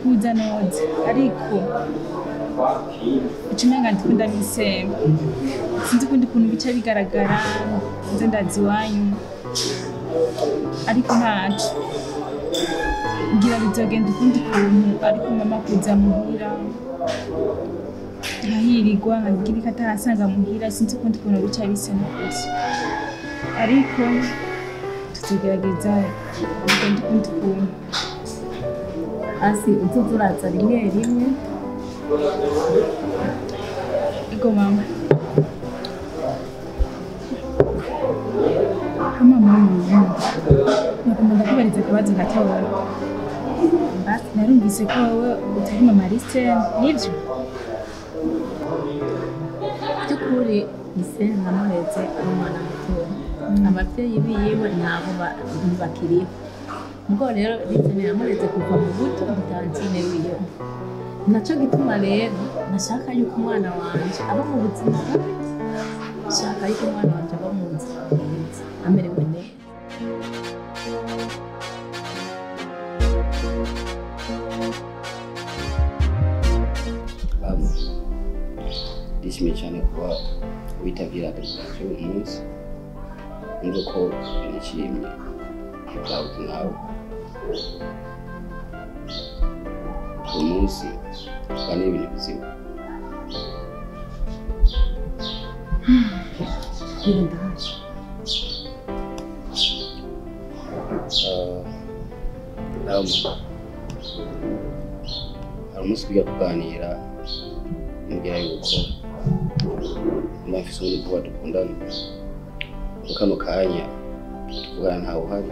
kuza noza ariko icumenga ndikunda misema sinzi kundi kuntu bica bigaragara nze ndazi wanyu ariko ntaco ngira bizogenda ukundi kuntu ariko mama kuza muhira nkahirirwa nkagira ikatarasanga muhira sinzi kundi kuntu bica bisa n'ukuri ariko tugerageza kugenda ukundi kuntu hasi utuzuraza rimwe rimwe ego mama nagomba ndakubariza akabazo gatoya narumvise ko wowe utari mama Alice nivyo by'ukuri ise namuretse ari umwana mutoya abavyeyi biwe nabo ntibakiriho ubwo rero Alice namuretse kuva mu buto bitantine wiwe naco gituma rero nashaka yuko umwana wanje aba mu buzima bubi nashaka yuko umwana wanje aba mu buzima bwiza amerewe neza ndishimye cyane kuba witabira uyu munsi numva ko nishimye proud nawe uyu munsi kandi ibintu bizima hari umunsi tujya kuganira mbwira yuko mafise umuntu kuba dukundana mu kano kanya tuvugana ntawe uhari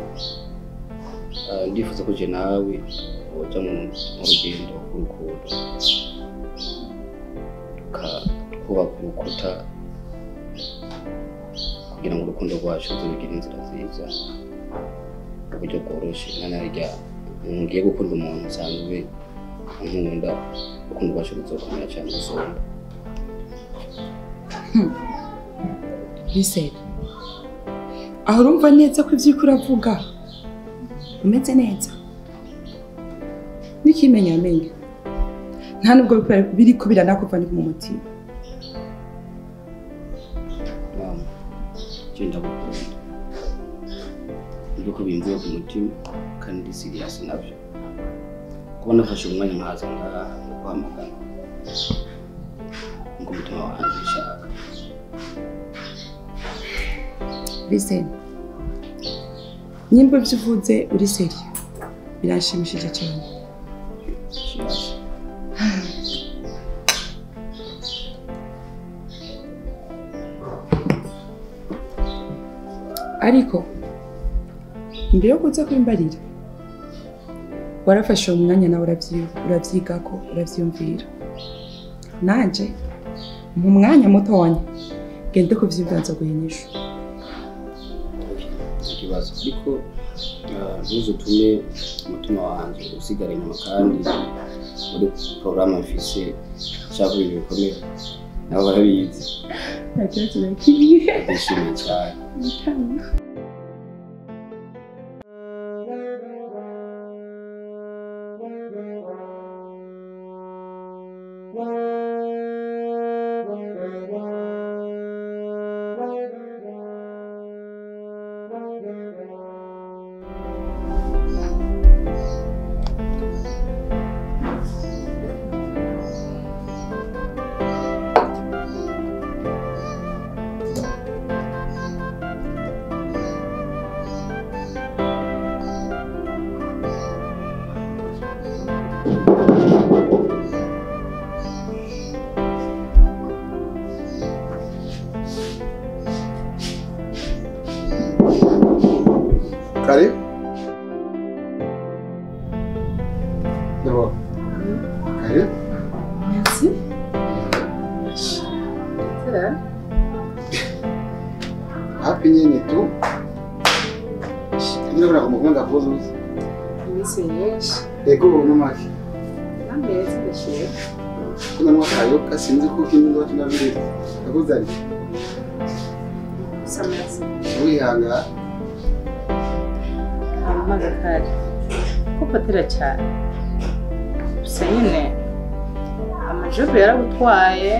ndifuza ko je nawe woja mu rugendo rw'urukundo tukubaka urukuta kugira ngo urukundo rwacu ruzigire inzira nziza uburyo bworoshye nanarya ngiye gukunda umuntu nsanzwe nkunda urukundo rwacu ruzokomera cyane gusumba Ese aho urumva neza ko ivy'ukuri uravuga umeze neza n'ikimenyamenya nta nubwo biri ko biranakuva ni mu mutima mama genda gukunda ndiko bimvuye ku mutima kandi serious navyo kubona nafashe umwanya nkaza ngaha guhamagara ngo umutima wanjye ushaka Ese nyimbo byuvuze uri seri birashimishije cyane ariko imbere yo kuza kwimbarira warafashe umwanya nawe uravyiga ko uravyumvira nanje mu mwanya mutonya gende ko vyibwanza guhinyisha ikibazo ariko ntuzutume umutima wanjye usigara inyuma kandi muri porogaramu mfise nshaka ibintu bikomeye nabo barabizi ndishimye cyane Kari? D'abord. Kari? Merci. Gutera. Happy nyine tu. Ngira ngo nakumukunda kuzuza. Iminsi myinshi. Ego n'amaki. Nambere ndashye. Kuna mwakayo kasinzi ko kintu tunabire. Nakuzari. Samasi. Wihanga. Amabanga kari. gupatira cyane gusa nyine amajobo yaragutwaye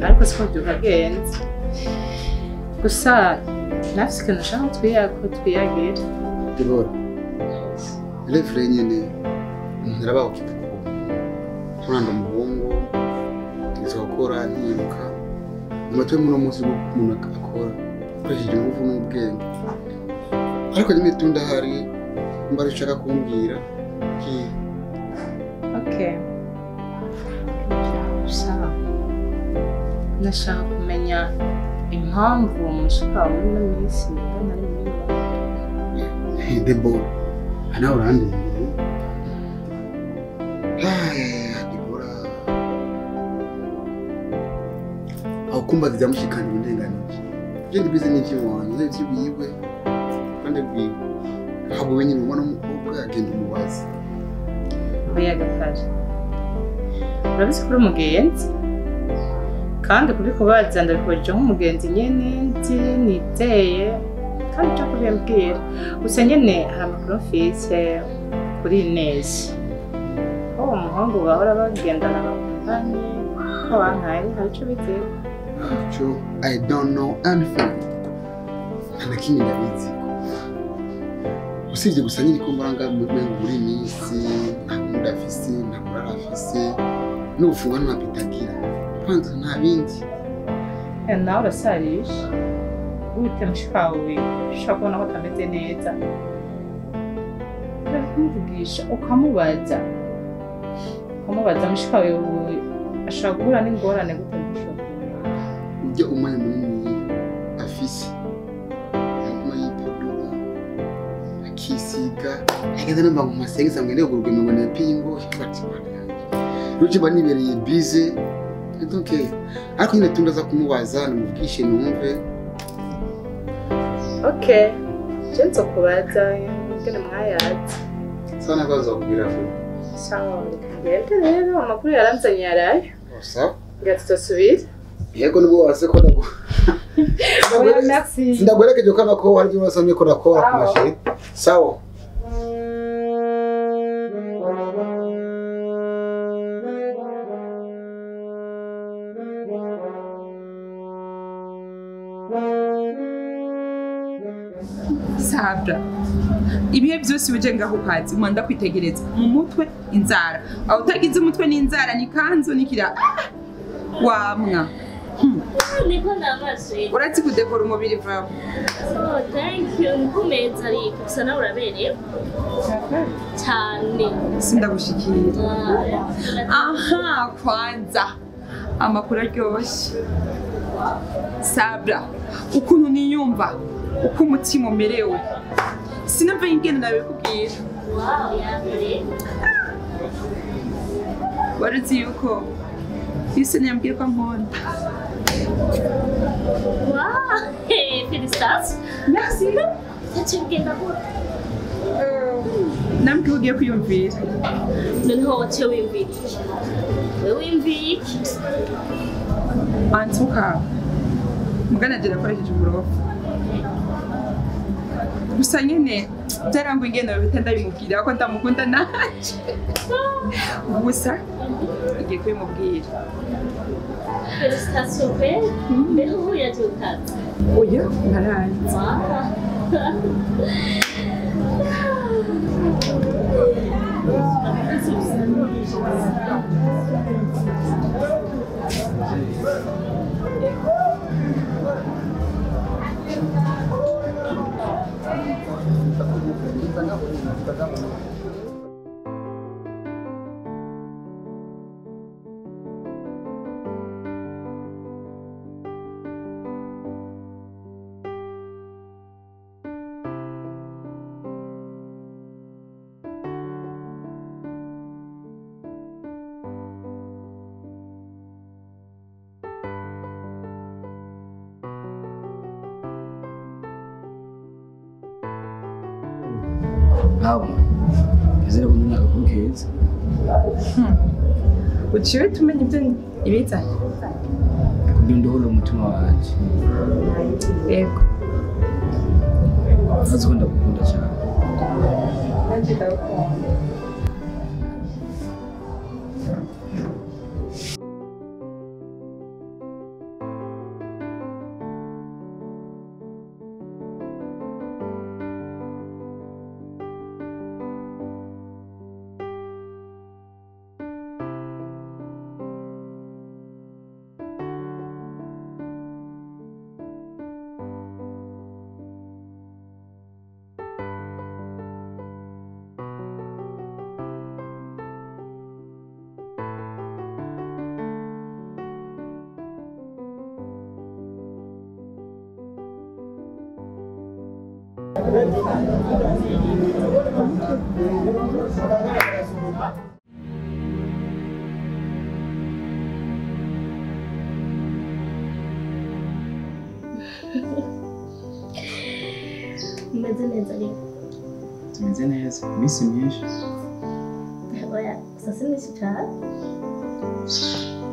ariko siko byukagenze gusa nafise ikintu nshaka twiyagira Debora revure nyine ntirabaho kipuko nkuranda umuhungu ngize gukora ntiyiruka umutwe muno munsi umuntu akora ukoresheje ingufu n'ubwenge ariko nyine tundahari mbari ushaka kumbwira okay sawa nashaka kumenya impamvu umushika wawe no minsi ngana ari muri Debora ana urande Debora aho kumbaza byamushikana indenganije gende bize n'ivyo wanyu n'ivyo biwe kandi bwiwe ahubwo wenyine ubona umukobwa agenda umubaza oya gakaje urabizi kuri umugenzi kandi kubikubaza ndabikoresha nk'umugenzi nyene nzi nizeye kandi cyo kubimbwira gusa nyene hari amakuru mfise kuri neza uwo muhungu bahora bagendana bakundanye ko bankaye hari ico biteye I don't know anything nta kimwe ndabizi usibye gusa nyine ko mbaranga muri minsi nta mundi afise nta murara afise n'ubufungwa n'amapitagira kwanza nta bindi nawe urasarisha gute mushikawe ushobora kubona ko atameze neza uramuvugisha ukamubaza mushikawe ashobora guhura n'ingorane gute mushobora ujya umwanya munini afise yaguma yipodora akisiga ageze namba mu masengesa ngende kugurwa ngo ne pingo ifati ruje banibereye bize donc ariko nyine tundaza kumubaza namuvugishe numve okay cyenzo kubaza ngene mwayazi sana kwaza kubira fu sawa ngende rero amakuru yaranzanye yarayo sawa ngatutosubira yego nubwo wase ko ndago oya merci ndagwerekeje kana ko hari byo basomye ko nakora ku mashini sawa Sabra ibihe byose uje ngaho kazi mwanda kwitegereza mu mutwe inzara aho utagize umutwe n'inzara ni kanzo nikira wamwa niko namashe urati kudekora umubiri vaho oh thank you nkumeza ariko gusa nawe uraberewe cyane sindagushikira aha kwanza amakuru aryoshye Sabra ukuntu niyumva uko umutima umerewe sinumva ingene nabikubwira wow yambere waruzi yuko ise nyambwiye ko nkunda wow félicitations merci cyangenda ko namwe ugiye kwiyumvira noneho wace wimvira wewe wimvira antuka mugana jera koresheje uburofu gusa nyene byarangu ingene bitenda bimubwira ko ndamukunda naje gusa igiye kubimubwira félicitations pe mbeho yajukaza oya narazi haba izere ko naka kukeza uciwe tumenye ibyo ibizanye kugira ndohora umutima wanje yego avuze ko ndagukunda cyane nanjye ndagukunda umeze neza rero tumeze neza iminsi myinshi oya gusa si myinshi cyane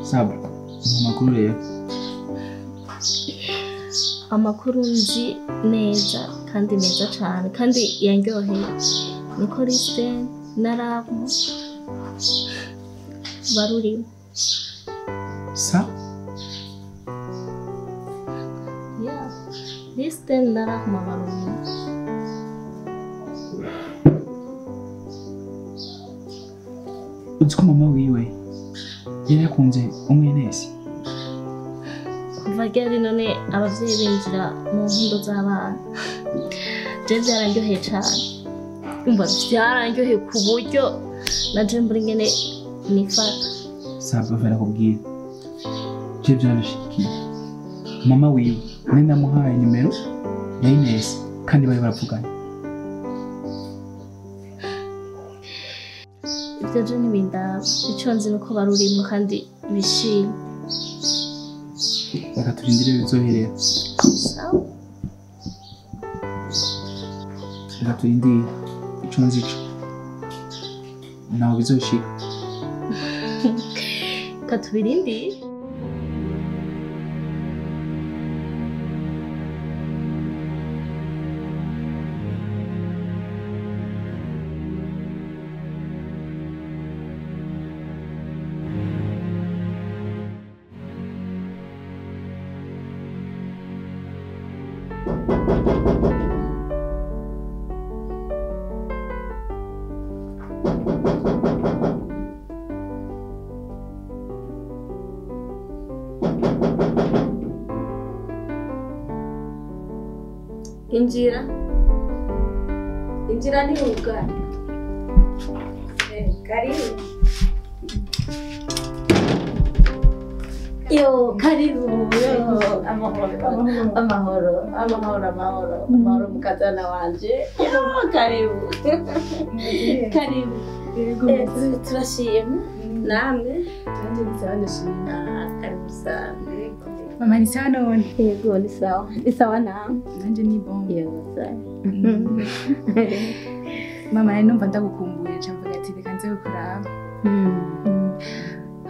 sabra mu makuru rero amakuru nzi neza kandi meza cyane kandi yanryoheye niko liste naramu barurimo sa ya liste naramu barurimo uzi ko mama wiwe yari yakunze umwenesi kuva ryari none abavyeyi binjira mu nkundo z'abana je byaranryoheye cyane umva byaranryoheye ku buryo naje mbura ingene nifata sabra vera kubwira je byanashikiye mama wiwe nari namuhaye nimero ya Ines kandi bari baravugana ibyo je n'ibindaba icyo nzi nuko barurimo kandi bishimye reka turindire bizoherera sawa reka turindire ico nzico naho bizoshika katubirindire Injira ni ugana karibu yo karibu yo amahoro mukazana wanje yo karibu turashima namwe nanjye bisaba ndashima karibu sana mama ni sawa none yego ni sawa nawe nanjye ni bombe yego sawa mama nari numva ndagukumbuye nca mvuga ati reka nze kukuraba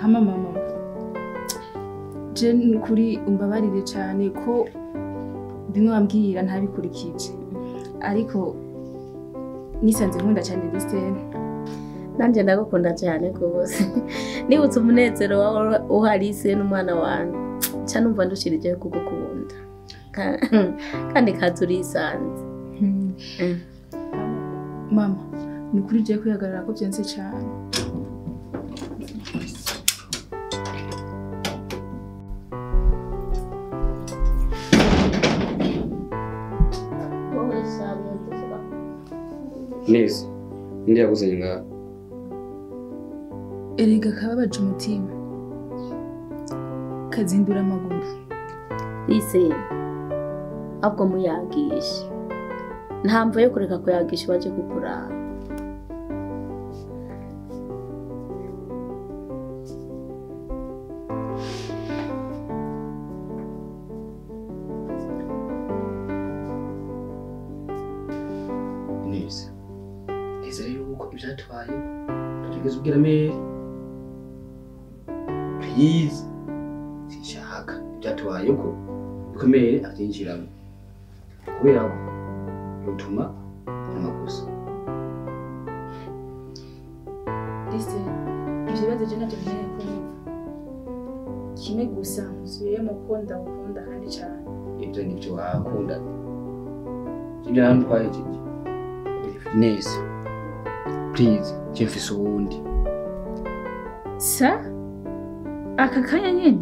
hama mama je kuri umbabarire cyane ko bimwe wambwira ntabikurikije ariko nisanze nkunda cyane Listene nanje ndagukunda cyane rwose nibutse umunezero wawe uharise n'umwana wanjye cyane numva ndushirije kugukunda kandi katurisanze mama ni kuri je kwihagarara ko byanse cyane neza ndi yakuzanye ngaha erega kababaje umutima kazindura amaguru ise ahubwo muyagisha nta mvo yo kureka kuyagisha waje kukuraba neza nizere yuko ibyatwaye tutigeze ubwira mere please sinshaka ibyatwaye ko bikomeye abyinjiramo kubera ko rutuma amakosa Listene ibyo bibazo je nabyo nkeneye kumva kimwe gusa nsubiyemo ko ndagukunda kandi cyane ibyo nibyo wakunda ibyo nantwaye iki neza please mfise uwundi sa aka kanya nyine